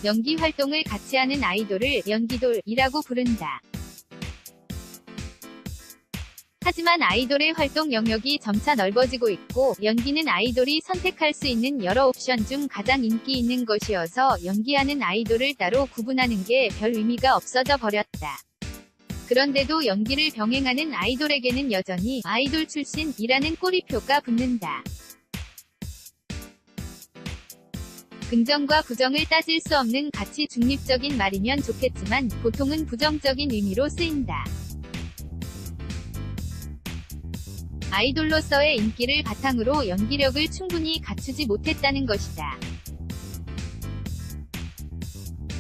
연기 활동을 같이 하는 아이돌을 연기돌이라고 부른다. 하지만 아이돌의 활동 영역이 점차 넓어지고 있고 연기는 아이돌이 선택할 수 있는 여러 옵션 중 가장 인기 있는 것이어서 연기하는 아이돌을 따로 구분하는 게 별 의미가 없어져 버렸다. 그런데도 연기를 병행하는 아이돌에게는 여전히 아이돌 출신이라는 꼬리표가 붙는다. 긍정과 부정을 따질 수 없는 가치 중립적인 말이면 좋겠지만 보통은 부정적인 의미로 쓰인다. 아이돌로서의 인기를 바탕으로 연기력을 충분히 갖추지 못했다는 것이다.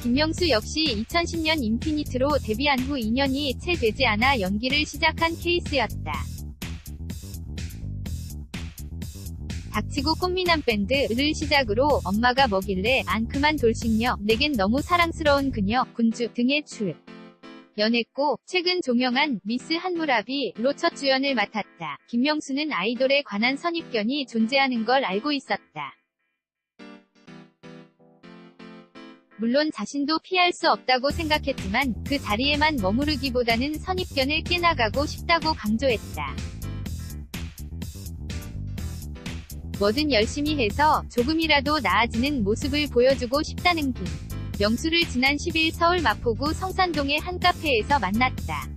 김명수 역시 2010년 인피니트로 데뷔한 후 2년이 채 되지 않아 연기를 시작한 케이스였다. 닥치고 꽃미남 밴드를 시작으로 엄마가 뭐길래 앙큼한 돌싱녀, 내겐 너무 사랑스러운 그녀, 군주 등에 출연했고 최근 종영한 미스 한무라비로 첫 주연을 맡았다. 김명수는 아이돌에 관한 선입견이 존재하는 걸 알고 있었다. 물론 자신도 피할 수 없다고 생각했지만 그 자리에만 머무르기보다는 선입견을 깨나가고 싶다고 강조했다. 뭐든 열심히 해서 조금이라도 나아지는 모습을 보여주고 싶다는 김명수를 지난 10일 서울 마포구 성산동의 한 카페에서 만났다.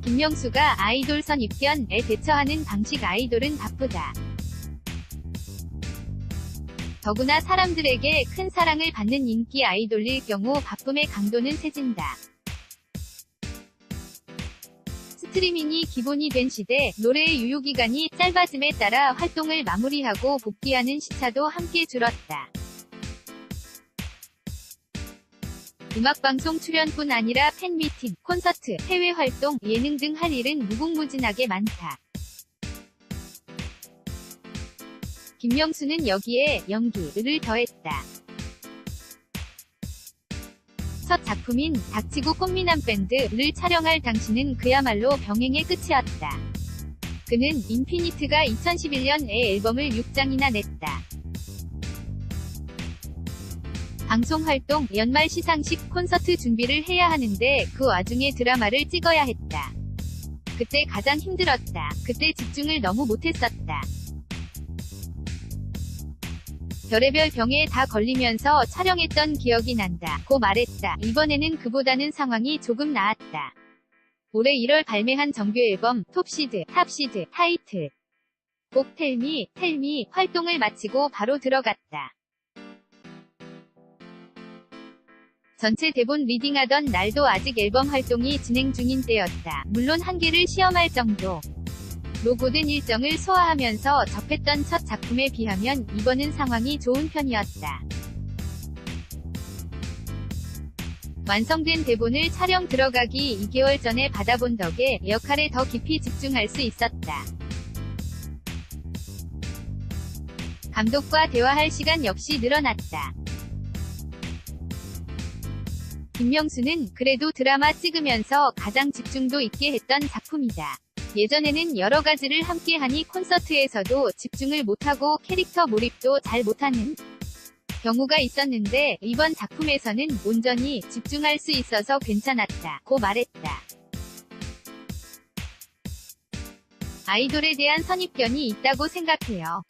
김명수가 아이돌 선입견에 대처하는 방식 아이돌은 바쁘다. 더구나 사람들에게 큰 사랑을 받는 인기 아이돌일 경우 바쁨의 강도는 세진다. 스트리밍이 기본이 된 시대, 노래의 유효기간이 짧아짐에 따라 활동을 마무리하고 복귀하는 시차도 함께 줄었다. 음악방송 출연뿐 아니라 팬미팅, 콘서트, 해외 활동, 예능 등 할 일은 무궁무진하게 많다. 김명수는 여기에 연기를 더했다. 첫 작품인 닥치고 꽃미남 밴드를 촬영할 당시는 그야말로 병행의 끝이었다. 그는 인피니트가 2011년에 앨범을 6장이나 냈다. 방송활동, 연말 시상식, 콘서트 준비를 해야 하는데 그 와중에 드라마를 찍어야 했다. 그때 가장 힘들었다. 그때 집중을 너무 못했었다. 별의별 병에 다 걸리면서 촬영했던 기억이 난다. 고 말했다. 이번에는 그보다는 상황이 조금 나았다. 올해 1월 발매한 정규 앨범 톱시드, 탑시드, 타이틀 곡 텔미 활동을 마치고 바로 들어갔다. 전체 대본 리딩하던 날도 아직 앨범 활동이 진행 중인 때였다. 물론 한계를 시험할 정도. 로 고된 일정을 소화하면서 접했던 첫 작품에 비하면 이번은 상황이 좋은 편이었다. 완성된 대본을 촬영 들어가기 2개월 전에 받아본 덕에 역할에 더 깊이 집중할 수 있었다. 감독과 대화할 시간 역시 늘어났다. 김명수는 그래도 드라마 찍으면서 가장 집중도 있게 했던 작품이다. 예전에는 여러 가지를 함께 하니 콘서트에서도 집중을 못하고 캐릭터 몰입도 잘 못하는 경우가 있었는데 이번 작품에서는 온전히 집중할 수 있어서 괜찮았다. 고 말했다. 아이돌에 대한 선입견이 있다고 생각해요.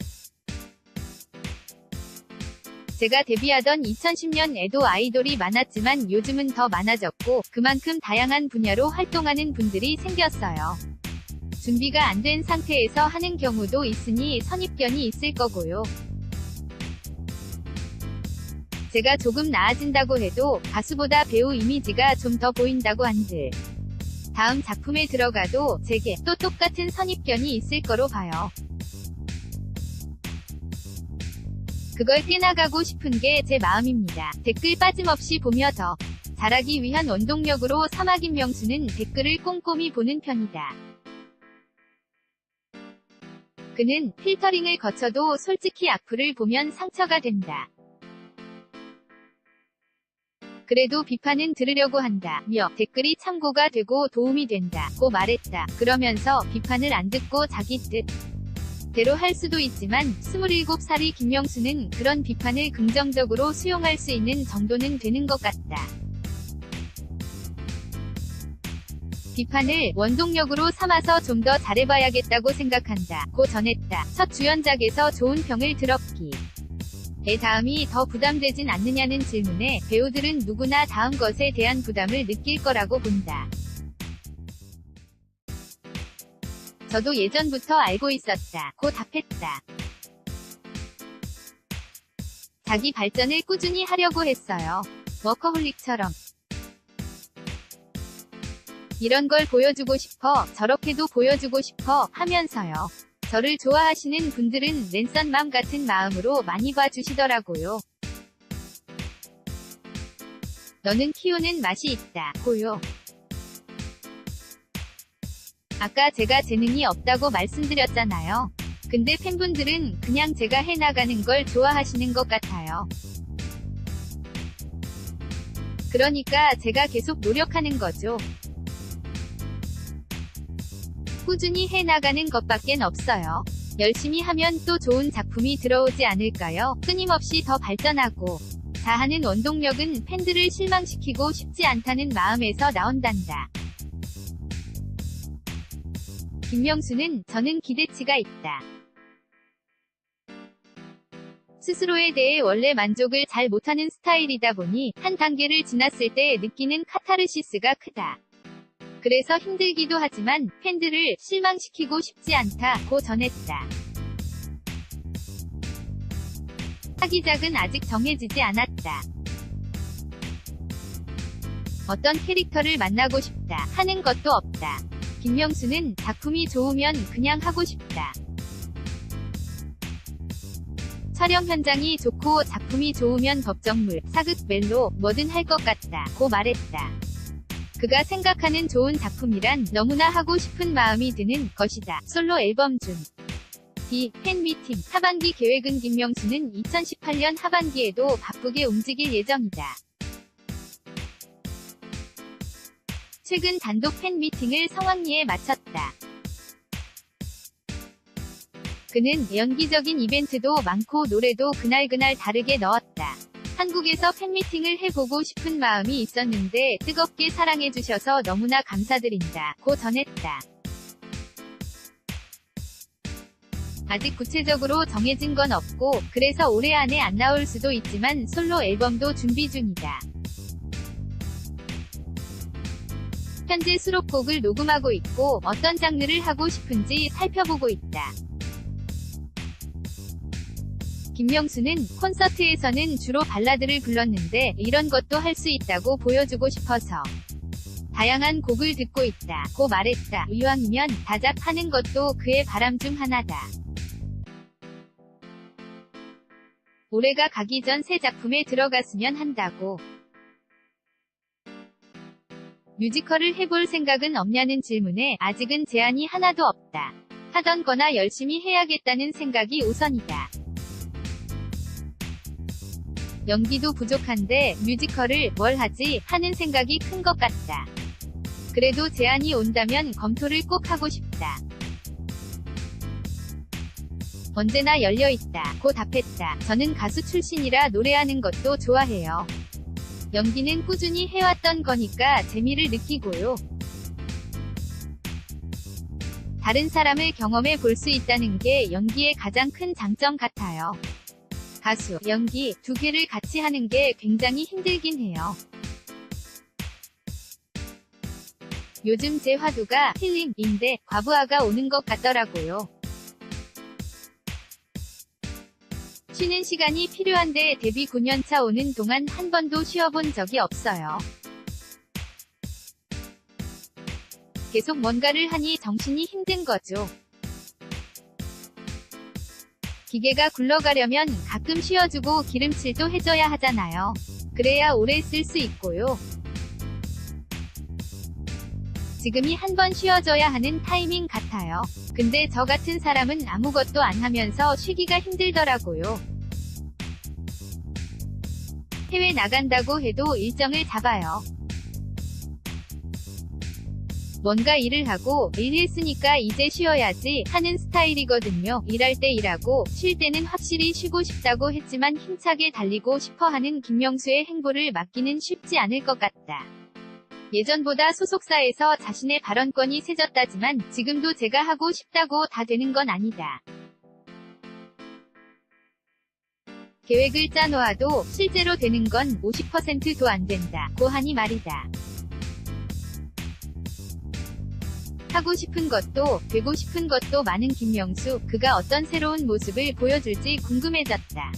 제가 데뷔하던 2010년에도 아이돌이 많았지만 요즘은 더 많아졌고 그만큼 다양한 분야로 활동하는 분들이 생겼어요. 준비가 안 된 상태에서 하는 경우도 있으니 선입견이 있을 거고요. 제가 조금 나아진다고 해도 가수보다 배우 이미지가 좀 더 보인다고 한들 다음 작품에 들어가도 제게 또 똑같은 선입견이 있을 거로 봐요. 그걸 깨나가고 싶은 게 제 마음입니다. 댓글 빠짐없이 보며 더 잘하기 위한 원동력으로 삼아 김명수는 댓글을 꼼꼼히 보는 편이다. 그는 필터링을 거쳐도 솔직히 악플을 보면 상처가 된다. 그래도 비판은 들으려고 한다. 며 댓글이 참고가 되고 도움이 된다. 고 말했다. 그러면서 비판을 안 듣고 자기 뜻 대로 할 수도 있지만 27살이 김명수는 그런 비판을 긍정적으로 수용할 수 있는 정도는 되는 것 같다. 비판을 원동력으로 삼아서 좀 더 잘해봐야겠다고 생각한다. 고 전했다. 첫 주연작에서 좋은 평을 들었기. 에 다음이 더 부담되진 않느냐는 질문에 배우들은 누구나 다음 것에 대한 부담을 느낄 거라고 본다. 저도 예전부터 알고 있었다. 고 답했다. 자기 발전을 꾸준히 하려고 했어요. 워커홀릭처럼. 이런 걸 보여주고 싶어, 저렇게도 보여주고 싶어 하면서요. 저를 좋아하시는 분들은 랜선맘 같은 마음으로 많이 봐주시더라고요. 너는 키우는 맛이 있다. 고요. 아까 제가 재능이 없다고 말씀드렸잖아요. 근데 팬분들은 그냥 제가 해나가는 걸 좋아하시는 것 같아요. 그러니까 제가 계속 노력하는 거죠. 꾸준히 해나가는 것밖엔 없어요. 열심히 하면 또 좋은 작품이 들어오지 않을까요? 끊임없이 더 발전하고 다하는 원동력은 팬들을 실망시키고 싶지 않다는 마음에서 나온단다. 김명수는 저는 기대치가 있다. 스스로에 대해 원래 만족을 잘 못하는 스타일이다 보니 한 단계를 지났을 때 느끼는 카타르시스가 크다. 그래서 힘들기도 하지만 팬들을 실망시키고 싶지 않다고 전했다. 차기작은 아직 정해지지 않았다. 어떤 캐릭터를 만나고 싶다 하는 것도 없다. 김명수는 작품이 좋으면 그냥 하고 싶다. 촬영 현장이 좋고 작품이 좋으면 법정물, 사극, 멜로 뭐든 할 것 같다 고 말했다. 그가 생각하는 좋은 작품이란 너무나 하고 싶은 마음이 드는 것이다. 솔로 앨범 중 팬미팅 하반기 계획은 김명수는 2018년 하반기에도 바쁘게 움직일 예정이다. 최근 단독 팬미팅을 성황리에 마쳤다. 그는 연기적인 이벤트도 많고 노래도 그날그날 다르게 넣었다. 한국에서 팬미팅을 해보고 싶은 마음이 있었는데 뜨겁게 사랑해주셔서 너무나 감사드린다 고 전했다. 아직 구체적으로 정해진 건 없고 그래서 올해 안에 안 나올 수도 있지만 솔로 앨범도 준비 중이다. 현재 수록곡을 녹음하고 있고 어떤 장르를 하고 싶은지 살펴보고 있다. 김명수는 콘서트에서는 주로 발라드를 불렀는데 이런 것도 할 수 있다고 보여주고 싶어서 다양한 곡을 듣고 있다 고 말했다. 이왕이면 다작하는 것도 그의 바람 중 하나다. 올해가 가기 전 새 작품에 들어갔으면 한다고. 뮤지컬을 해볼 생각은 없냐는 질문에 아직은 제안이 하나도 없다. 하던 거나 열심히 해야겠다는 생각이 우선이다. 연기도 부족한데 뮤지컬을 뭘 하지 하는 생각이 큰 것 같다. 그래도 제안이 온다면 검토를 꼭 하고 싶다. 언제나 열려있다 고 답했다. 저는 가수 출신이라 노래하는 것도 좋아해요. 연기는 꾸준히 해왔던 거니까 재미를 느끼고요. 다른 사람을 경험해 볼 수 있다는 게 연기의 가장 큰 장점 같아요. 가수, 연기 두 개를 같이 하는 게 굉장히 힘들긴 해요. 요즘 제 화두가 힐링인데 과부하가 오는 것 같더라고요. 쉬는 시간이 필요한데 데뷔 9년차 오는 동안 한 번도 쉬어본 적이 없어요. 계속 뭔가를 하니 정신이 힘든 거죠. 기계가 굴러가려면 가끔 쉬어주고 기름칠도 해줘야 하잖아요. 그래야 오래 쓸 수 있고요. 지금이 한 번 쉬어줘야 하는 타이밍 같아요. 근데 저 같은 사람은 아무것도 안 하면서 쉬기가 힘들더라고요. 해외 나간다고 해도 일정을 잡아요. 뭔가 일을 하고 일했으니까 이제 쉬어야지 하는 스타일이거든요. 일할 때 일하고 쉴 때는 확실히 쉬고 싶다고 했지만 힘차게 달리고 싶어하는 김명수의 행보를 막기는 쉽지 않을 것 같다. 예전보다 소속사에서 자신의 발언권이 세졌다지만 지금도 제가 하고 싶다고 다 되는 건 아니다. 계획을 짜놓아도 실제로 되는 건 50%도 안 된다. 고하니 말이다. 하고 싶은 것도 되고 싶은 것도 많은 김명수, 그가 어떤 새로운 모습을 보여줄지 궁금해졌다.